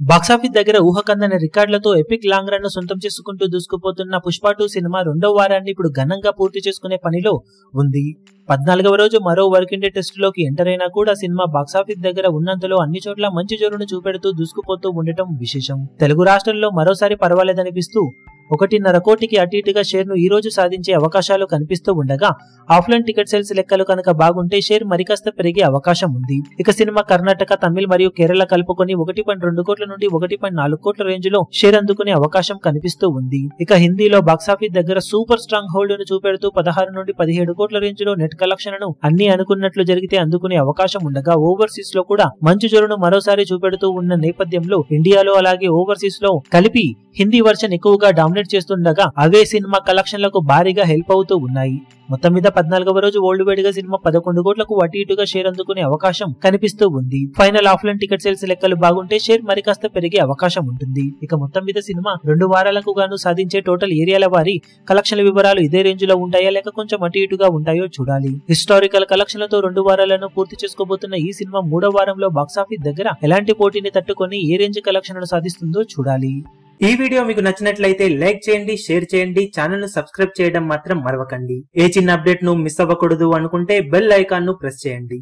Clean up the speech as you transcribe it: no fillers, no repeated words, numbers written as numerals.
Box office దగ్గర ఊహకందని రికార్డులతో epic long run ను సొంతం చేసుకుంటూ దూసుకుపోతున్న పుష్ప 2 సినిమా రెండో వారాన్ని ఇప్పుడు ఘనంగా పూర్తి చేసుకునే పనిలో ఉంది. 14వ రోజు మరో వర్కింగ్ డే టెస్ట్ లోకి ఎంటర్ అయినా కూడా సినిమా బాక్సాఫీస్ దగ్గర ఉన్నంతలో అన్ని చోట్ల మంచి జోరును చూపెడుతూ దూసుకుపోతూ ఉండటం విశేషం. తెలుగు రాష్ట్రాల్లో మరోసారి పర్వాలేదనిపిస్తూ 1.5 కోటికి అటు ఇటుగా షేర్ ను ఈ రోజు సాధించే అవకాశాలు కనిపిస్తూ ఉండగా ఆఫ్లైన్ టికెట్ సేల్స్ లెక్కలు కనుక బాగుంటే షేర్ మరికాస్త పెరిగే అవకాశం ఉంది. ఇక సినిమా కర్ణాటక, తమిళ్ మరియు కేరళ కలుపుకొని 1.2 కోట్ల నుండి 1.4 కోట్ల రేంజ్ లో షేర్ అందుకునే అవకాశం కనిపిస్తూ ఉంది. ఇక హిందీలో బాక్సాఫీస్ దగ్గర సూపర్ స్ట్రాంగ్ హోల్డ్ ను చూపెడుతూ 16 నుండి 17 కోట్ల రేంజ్ లో నెట్ కలెక్షన్ ను అన్ని అనుకున్నట్లు జరిగితే అందుకునే అవకాశం ఉండగా ఓవర్సీస్ లో కూడా మంచి జోరును మరోసారి చూపెడుతూ ఉన్న నేపథ్యంలో ఇండియాలో అలాగే ఓవర్సీస్ లో కలిపి హిందీ వర్షన్ ఎక్కువగా డామినేట్ చేస్తుండగా అవే సినిమా కలెక్షన్లకు భారీగా హెల్ప్ అవుతూ ఉన్నాయి. మొత్తం మీద 14వ రోజు వరల్డ్ వైడ్ గా సినిమా 11 కోట్లకు అటు ఇటుగా షేర్ అందుకునే అవకాశం కనిపిస్తూ ఉంది. ఫైనల్ ఆఫ్లైన్ టికెట్ సేల్స్ లెక్కలు బాగుంటే షేర్ మరికాస్త పెరిగే అవకాశం ఉంటుంది. ఇక మొత్తం మీద సినిమా 2 వారాలకు గాను సాధించే టోటల్ ఏరియాల వారి కలెక్షన్ల వివరాలు ఇదే రేంజ్ లో ఉంటాయా లేక కొంచెం అటు ఇటుగా ఉంటాయో చూడాలి. హిస్టారికల్ కలెక్షన్లతో 2 వారాలను పూర్తి చేసుకోబోతున్న ఈ సినిమా 3వ వారంలో బాక్సాఫీస్ దగ్గర ఎలాంటి పోటీని తట్టుకొని ఏ రేంజ్ కలెక్షన్లను సాధిస్తుందో చూడాలి. ఈ వీడియో మీకు నచ్చినట్లయితే లైక్ చేయండి, షేర్ చేయండి, ఛానల్ ను సబ్స్క్రైబ్ చేయడం మాత్రం మరవకండి. ఏ చిన్న అప్డేట్ ను మిస్ అవ్వకూడదు అనుకుంటే బెల్ ఐకాన్ ను ప్రెస్ చేయండి.